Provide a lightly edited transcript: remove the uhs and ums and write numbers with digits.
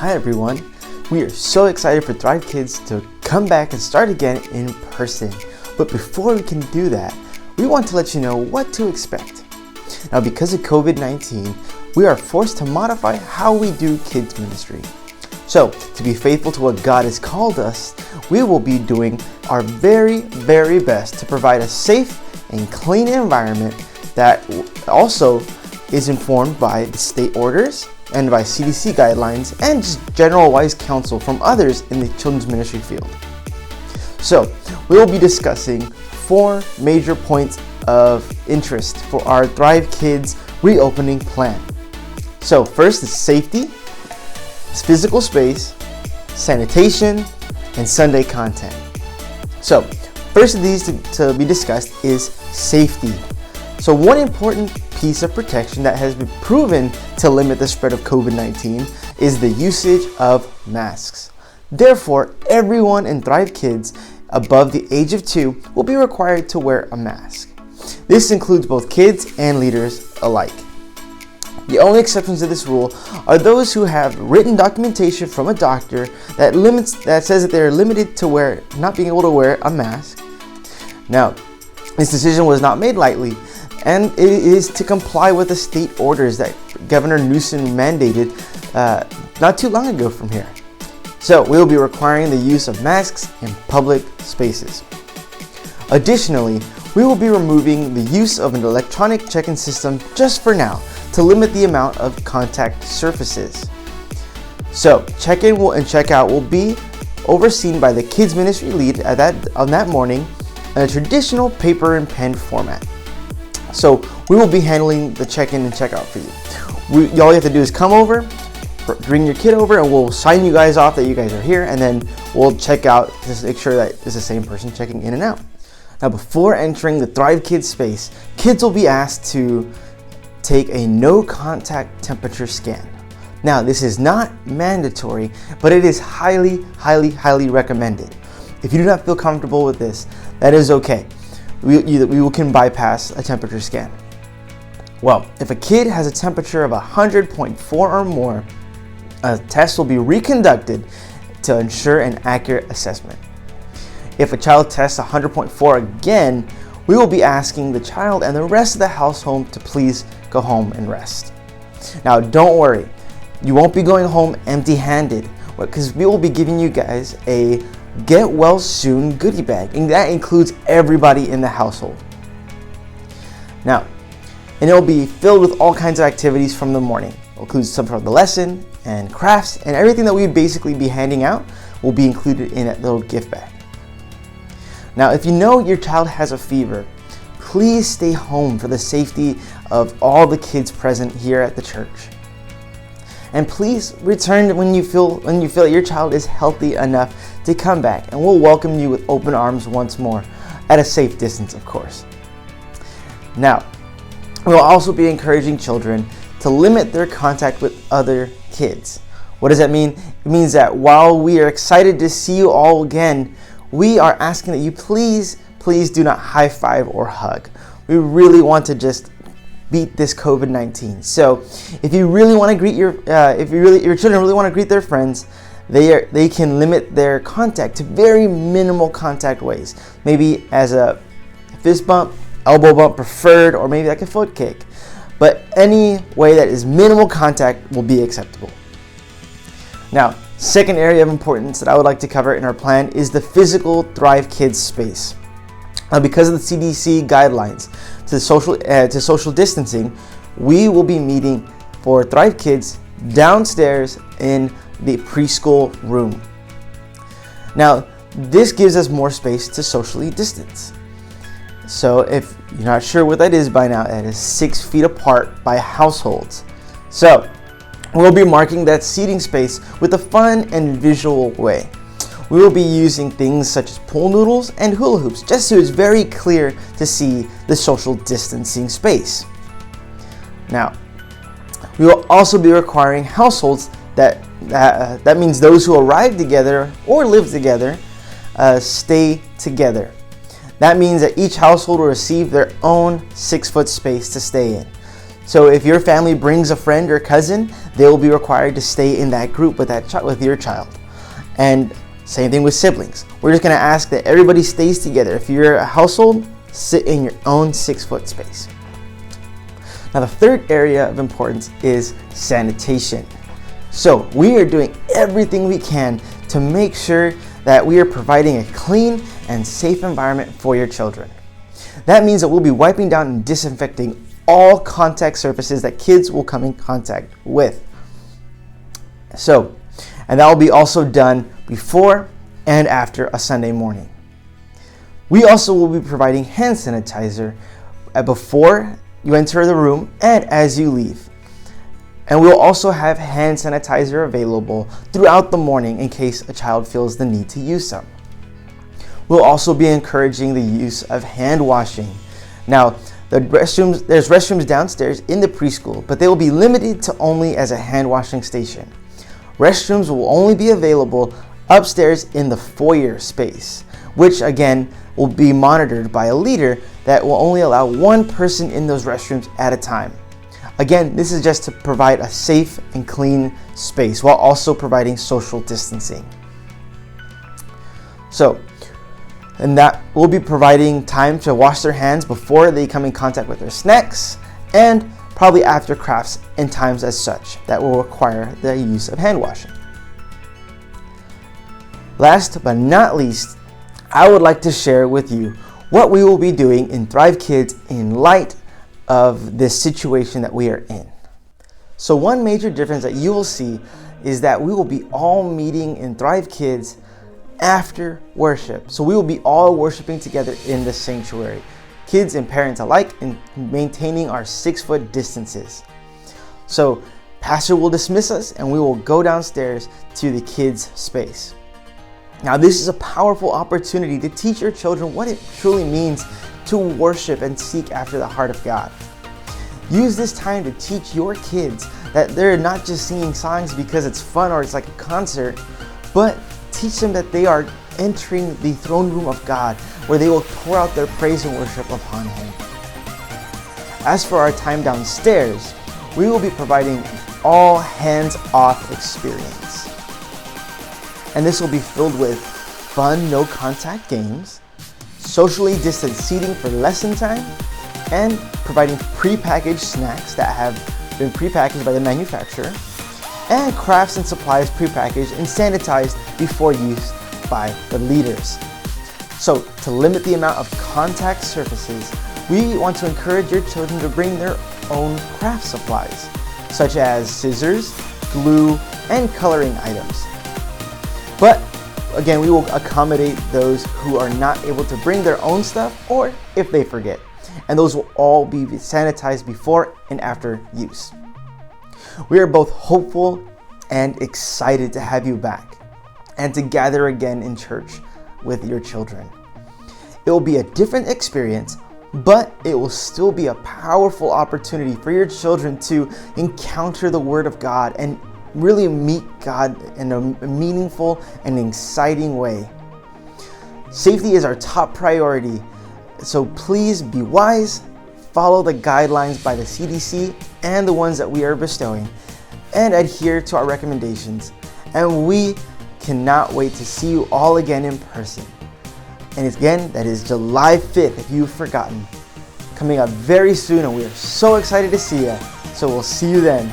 Hi everyone, we are so excited for Thrive Kids to come back and start again in person. But before we can do that, we want to let you know what to expect. Now, because of COVID-19, we are forced to modify how we do kids ministry. So, to be faithful to what God has called us, we will be doing our very, very best to provide a safe and clean environment that also is informed by the state orders and by CDC guidelines and just general wise counsel from others in the children's ministry field. So, we will be discussing 4 major points of interest for our Thrive Kids reopening plan. So, first is safety, physical space, sanitation, and Sunday content. So, first of these to be discussed is safety. So, one important piece of protection that has been proven to limit the spread of COVID-19 is the usage of masks. Therefore, everyone in Thrive Kids above the age of 2 will be required to wear a mask. This includes both kids and leaders alike. The only exceptions to this rule are those who have written documentation from a doctor that says that they're limited to not being able to wear a mask. Now, this decision was not made lightly, and it is to comply with the state orders that Governor Newsom mandated not too long ago from here. So we will be requiring the use of masks in public spaces. Additionally, we will be removing the use of an electronic check-in system just for now to limit the amount of contact surfaces. So check-in and check-out will be overseen by the kids ministry lead on that morning in a traditional paper and pen format. So we will be handling the check-in and check-out for you. All you have to do is come over, bring your kid over, and we'll sign you guys off that you guys are here, and then we'll check out to make sure that it's the same person checking in and out. Now, before entering the Thrive Kids space, kids will be asked to take a no contact temperature scan. Now, this is not mandatory, but it is highly, highly, highly recommended. If you do not feel comfortable with this, that is okay. We can bypass a temperature scan. Well, if a kid has a temperature of 100.4 or more, a test will be reconducted to ensure an accurate assessment. If a child tests 100.4 again, we will be asking the child and the rest of the household to please go home and rest. Now, don't worry, you won't be going home empty-handed, because we will be giving you guys a get well soon goodie bag, and that includes everybody in the household. Now, and it will be filled with all kinds of activities from the morning. It will include some of the lesson and crafts, and everything that we would basically be handing out will be included in that little gift bag. Now, if you know your child has a fever, please stay home for the safety of all the kids present here at the church. And please return when you feel that your child is healthy enough to come back, and we'll welcome you with open arms once more, at a safe distance, of course. Now, we'll also be encouraging children to limit their contact with other kids. What does that mean? It means that while we are excited to see you all again, we are asking that you please do not high five or hug. We really want to just beat this COVID-19. So if you really want to greet your children really want to greet their friends, they can limit their contact to very minimal contact ways. Maybe as a fist bump, elbow bump preferred, or maybe like a foot kick. But any way that is minimal contact will be acceptable. Now, second area of importance that I would like to cover in our plan is the physical Thrive Kids space. Because of the CDC guidelines to social distancing, we will be meeting for Thrive Kids downstairs in the preschool room. Now, this gives us more space to socially distance. So if you're not sure what that is by now, it is 6 feet apart by households. So we'll be marking that seating space with a fun and visual way. We will be using things such as pool noodles and hula hoops, just so it's very clear to see the social distancing space. Now, we will also be requiring households that means those who arrive together or live together stay together. That means that each household will receive their own 6-foot space to stay in. So if your family brings a friend or cousin, they will be required to stay in that group with with your child. And same thing with siblings. We're just going to ask that everybody stays together. If you're a household, sit in your own 6-foot space. Now the third area of importance is sanitation. So we are doing everything we can to make sure that we are providing a clean and safe environment for your children. That means that we'll be wiping down and disinfecting all contact surfaces that kids will come in contact with. And that will be also done before and after a Sunday morning. We also will be providing hand sanitizer before you enter the room and as you leave. And we'll also have hand sanitizer available throughout the morning in case a child feels the need to use some. We'll also be encouraging the use of hand washing. Now, there's restrooms downstairs in the preschool, but they will be limited to only as a hand washing station. Restrooms will only be available upstairs in the foyer space, which again will be monitored by a leader that will only allow one person in those restrooms at a time. Again, this is just to provide a safe and clean space while also providing social distancing. And that will be providing time to wash their hands before they come in contact with their snacks and probably after crafts and times as such that will require the use of hand washing. Last but not least, I would like to share with you what we will be doing in Thrive Kids in light of this situation that we are in. So one major difference that you will see is that we will be all meeting in Thrive Kids after worship. So we will be all worshiping together in the sanctuary, kids and parents alike, and maintaining our 6-foot distances. So pastor will dismiss us and we will go downstairs to the kids' space. Now this is a powerful opportunity to teach your children what it truly means to worship and seek after the heart of God. Use this time to teach your kids that they're not just singing songs because it's fun or it's like a concert, but teach them that they are entering the throne room of God where they will pour out their praise and worship upon Him. As for our time downstairs, we will be providing all hands-off experience. And this will be filled with fun, no-contact games, socially distanced seating for lesson time, and providing prepackaged snacks that have been prepackaged by the manufacturer, and crafts and supplies prepackaged and sanitized before use by the leaders. So to limit the amount of contact surfaces, we want to encourage your children to bring their own craft supplies, such as scissors, glue, and coloring items. But again, we will accommodate those who are not able to bring their own stuff or if they forget. And those will all be sanitized before and after use. We are both hopeful and excited to have you back and to gather again in church with your children. It will be a different experience, but it will still be a powerful opportunity for your children to encounter the Word of God and really meet God in a meaningful and exciting way. Safety is our top priority, so please be wise, follow the guidelines by the CDC and the ones that we are bestowing, and adhere to our recommendations. And we cannot wait to see you all again in person. And again, that is July 5th, if you've forgotten. Coming up very soon, and we are so excited to see you. So we'll see you then.